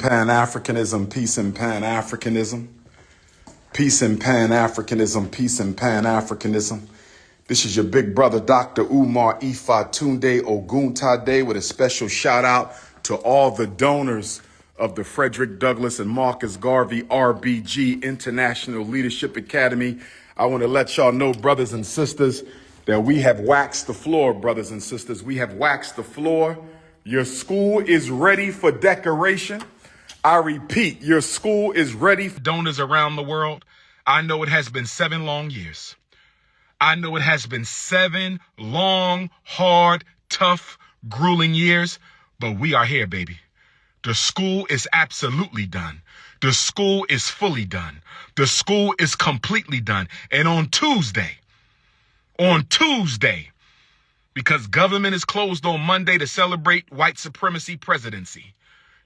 Pan-Africanism, peace and Pan-Africanism. Peace and Pan-Africanism, peace and Pan-Africanism. This is your big brother, Dr. Umar Ifatunde Oguntade, with a special shout out to all the donors of the Frederick Douglass and Marcus Garvey RBG International Leadership Academy. I want to let y'all know, brothers and sisters, that we have waxed the floor, brothers and sisters. We have waxed the floor. Your school is ready for decoration. I repeat, your school is ready for donors around the world. I know it has been 7 long years. I know it has been 7 long, hard, tough, grueling years, but we are here, baby. The school is absolutely done. The school is fully done. The school is completely done. And on Tuesday, because government is closed on Monday to celebrate white supremacy presidency.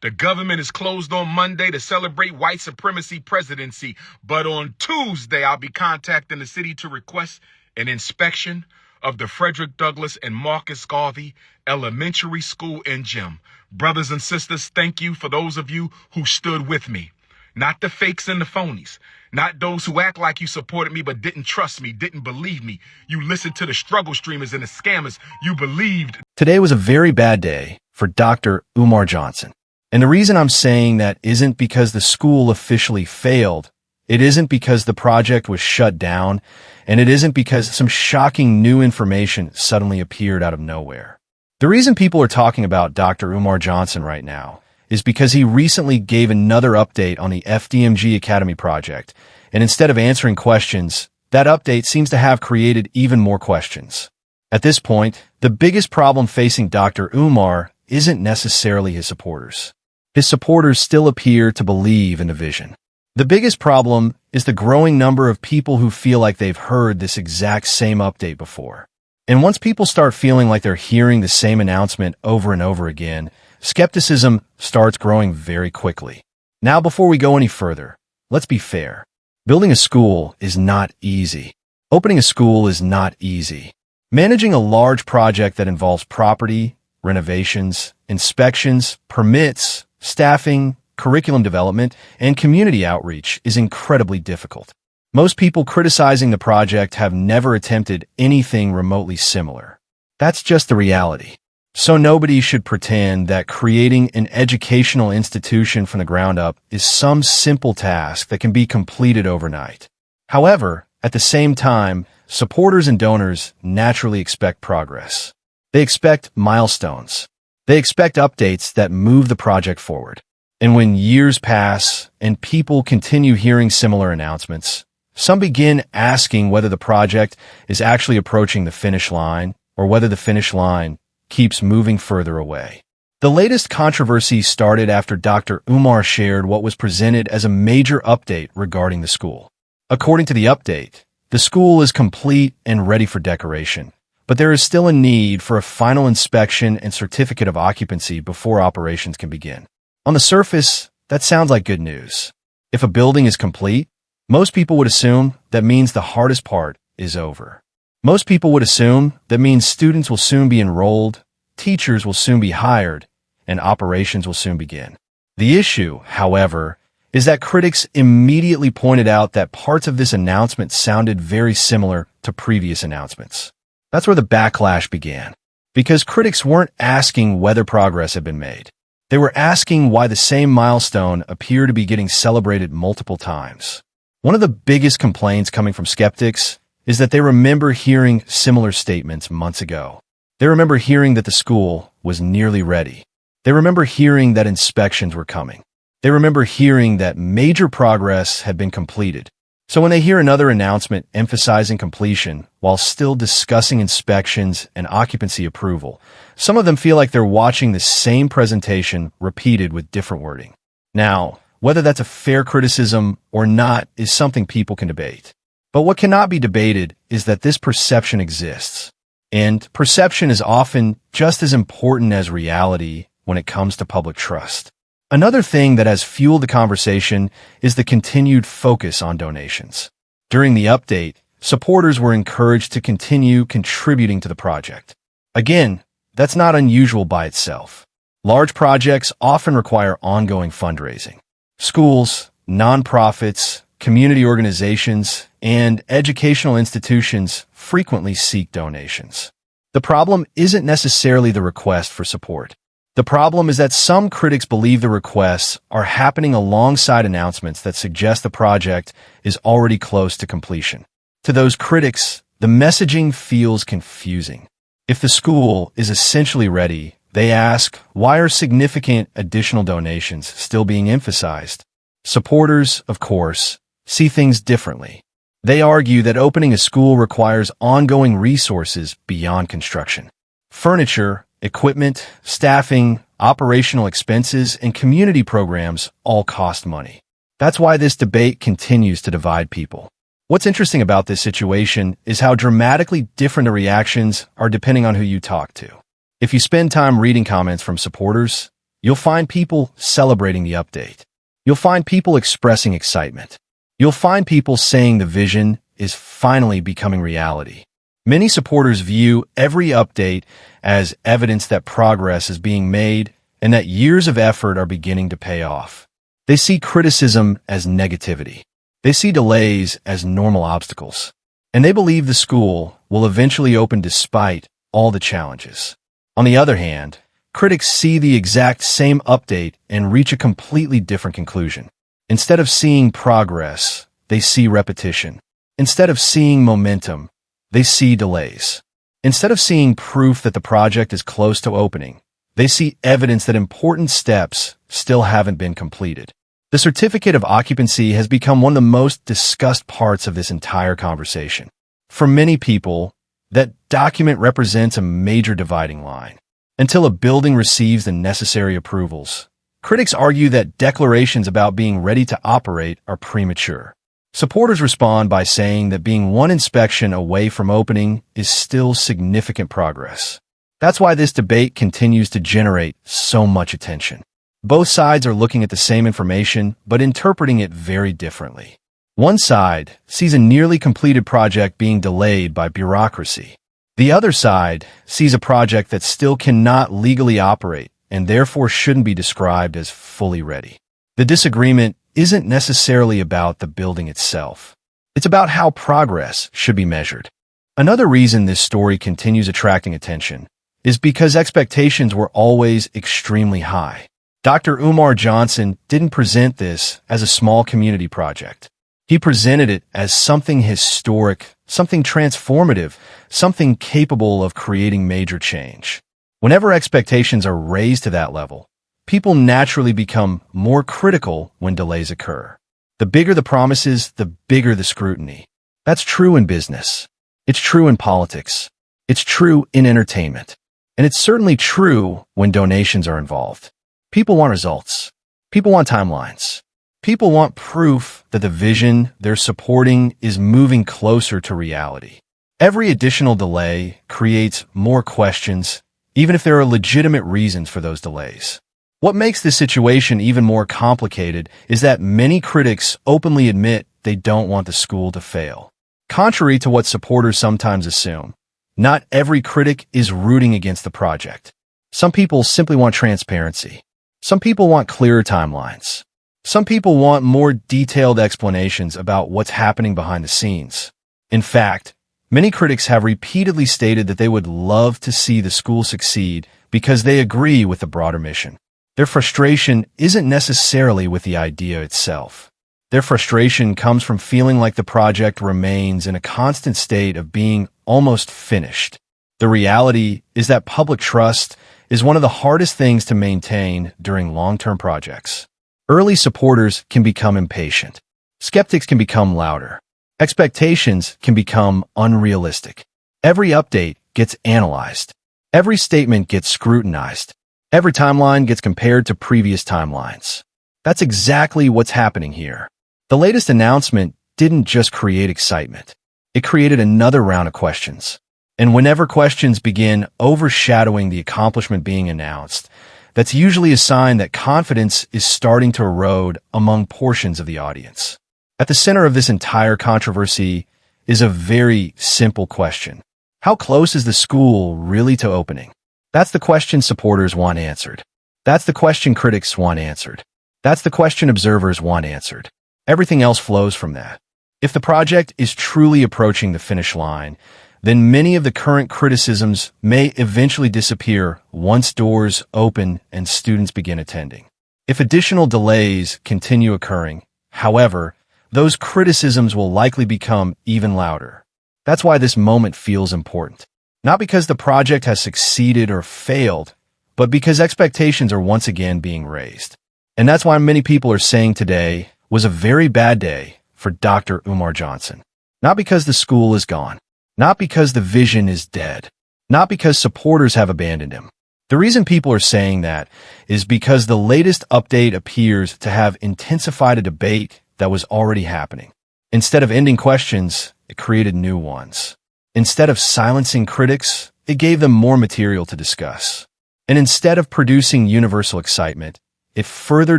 The government is closed on Monday to celebrate white supremacy presidency. But on Tuesday, I'll be contacting the city to request an inspection of the Frederick Douglass and Marcus Garvey Elementary School and Gym. Brothers and sisters, thank you for those of you who stood with me. Not the fakes and the phonies. Not those who act like you supported me but didn't trust me, didn't believe me. You listened to the struggle streamers and the scammers. You believed. Today was a very bad day for Dr. Umar Johnson. And the reason I'm saying that isn't because the school officially failed. It isn't because the project was shut down. And it isn't because some shocking new information suddenly appeared out of nowhere. The reason people are talking about Dr. Umar Johnson right now is because he recently gave another update on the FDMG Academy project. And instead of answering questions, that update seems to have created even more questions. At this point, the biggest problem facing Dr. Umar isn't necessarily his supporters. His supporters still appear to believe in the vision. The biggest problem is the growing number of people who feel like they've heard this exact same update before. And once people start feeling like they're hearing the same announcement over and over again, skepticism starts growing very quickly. Now, before we go any further, let's be fair. Building a school is not easy. Opening a school is not easy. Managing a large project that involves property, renovations, inspections, permits, staffing, curriculum development, and community outreach is incredibly difficult. Most people criticizing the project have never attempted anything remotely similar. That's just the reality. So nobody should pretend that creating an educational institution from the ground up is some simple task that can be completed overnight. However, at the same time, supporters and donors naturally expect progress. They expect milestones. They expect updates that move the project forward. And when years pass and people continue hearing similar announcements, some begin asking whether the project is actually approaching the finish line or whether the finish line keeps moving further away. The latest controversy started after Dr. Umar shared what was presented as a major update regarding the school. According to the update, the school is complete and ready for decoration, but there is still a need for a final inspection and certificate of occupancy before operations can begin. On the surface, that sounds like good news. If a building is complete, most people would assume that means the hardest part is over. Most people would assume that means students will soon be enrolled, teachers will soon be hired, and operations will soon begin. The issue, however, is that critics immediately pointed out that parts of this announcement sounded very similar to previous announcements. That's where the backlash began, because critics weren't asking whether progress had been made. They were asking why the same milestone appeared to be getting celebrated multiple times. One of the biggest complaints coming from skeptics is that they remember hearing similar statements months ago. They remember hearing that the school was nearly ready. They remember hearing that inspections were coming. They remember hearing that major progress had been completed. So when they hear another announcement emphasizing completion while still discussing inspections and occupancy approval, some of them feel like they're watching the same presentation repeated with different wording. Now, whether that's a fair criticism or not is something people can debate. But what cannot be debated is that this perception exists. And perception is often just as important as reality when it comes to public trust. Another thing that has fueled the conversation is the continued focus on donations. During the update, supporters were encouraged to continue contributing to the project. Again, that's not unusual by itself. Large projects often require ongoing fundraising. Schools, nonprofits, community organizations, and educational institutions frequently seek donations. The problem isn't necessarily the request for support. The problem is that some critics believe the requests are happening alongside announcements that suggest the project is already close to completion. To those critics, the messaging feels confusing. If the school is essentially ready, they ask, why are significant additional donations still being emphasized? Supporters, of course, see things differently. They argue that opening a school requires ongoing resources beyond construction. Furniture, equipment, staffing, operational expenses, and community programs all cost money. That's why this debate continues to divide people. What's interesting about this situation is how dramatically different the reactions are depending on who you talk to. If you spend time reading comments from supporters, you'll find people celebrating the update. You'll find people expressing excitement. You'll find people saying the vision is finally becoming reality. Many supporters view every update as evidence that progress is being made and that years of effort are beginning to pay off. They see criticism as negativity. They see delays as normal obstacles. And they believe the school will eventually open despite all the challenges. On the other hand, critics see the exact same update and reach a completely different conclusion. Instead of seeing progress, they see repetition. Instead of seeing momentum, they see delays. Instead of seeing proof that the project is close to opening, they see evidence that important steps still haven't been completed. The certificate of occupancy has become one of the most discussed parts of this entire conversation. For many people, that document represents a major dividing line. Until a building receives the necessary approvals, critics argue that declarations about being ready to operate are premature. Supporters respond by saying that being one inspection away from opening is still significant progress. That's why this debate continues to generate so much attention. Both sides are looking at the same information, but interpreting it very differently. One side sees a nearly completed project being delayed by bureaucracy. The other side sees a project that still cannot legally operate and therefore shouldn't be described as fully ready. The disagreement isn't necessarily about the building itself. It's about how progress should be measured. Another reason this story continues attracting attention is because expectations were always extremely high. Dr. Umar Johnson didn't present this as a small community project. He presented it as something historic, something transformative, something capable of creating major change. Whenever expectations are raised to that level, people naturally become more critical when delays occur. The bigger the promises, the bigger the scrutiny. That's true in business. It's true in politics. It's true in entertainment. And it's certainly true when donations are involved. People want results. People want timelines. People want proof that the vision they're supporting is moving closer to reality. Every additional delay creates more questions, even if there are legitimate reasons for those delays. What makes this situation even more complicated is that many critics openly admit they don't want the school to fail. Contrary to what supporters sometimes assume, not every critic is rooting against the project. Some people simply want transparency. Some people want clearer timelines. Some people want more detailed explanations about what's happening behind the scenes. In fact, many critics have repeatedly stated that they would love to see the school succeed because they agree with the broader mission. Their frustration isn't necessarily with the idea itself. Their frustration comes from feeling like the project remains in a constant state of being almost finished. The reality is that public trust is one of the hardest things to maintain during long-term projects. Early supporters can become impatient. Skeptics can become louder. Expectations can become unrealistic. Every update gets analyzed. Every statement gets scrutinized. Every timeline gets compared to previous timelines. That's exactly what's happening here. The latest announcement didn't just create excitement. It created another round of questions. And whenever questions begin overshadowing the accomplishment being announced, that's usually a sign that confidence is starting to erode among portions of the audience. At the center of this entire controversy is a very simple question. How close is the school really to opening? That's the question supporters want answered. That's the question critics want answered. That's the question observers want answered. Everything else flows from that. If the project is truly approaching the finish line, then many of the current criticisms may eventually disappear once doors open and students begin attending. If additional delays continue occurring, however, those criticisms will likely become even louder. That's why this moment feels important. Not because the project has succeeded or failed, but because expectations are once again being raised. And that's why many people are saying today was a very bad day for Dr. Umar Johnson. Not because the school is gone. Not because the vision is dead. Not because supporters have abandoned him. The reason people are saying that is because the latest update appears to have intensified a debate that was already happening. Instead of ending questions, it created new ones. Instead of silencing critics, it gave them more material to discuss. And instead of producing universal excitement, it further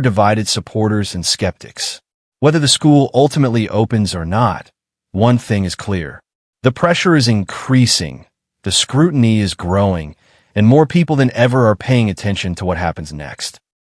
divided supporters and skeptics. Whether the school ultimately opens or not, one thing is clear. The pressure is increasing, the scrutiny is growing, and more people than ever are paying attention to what happens next.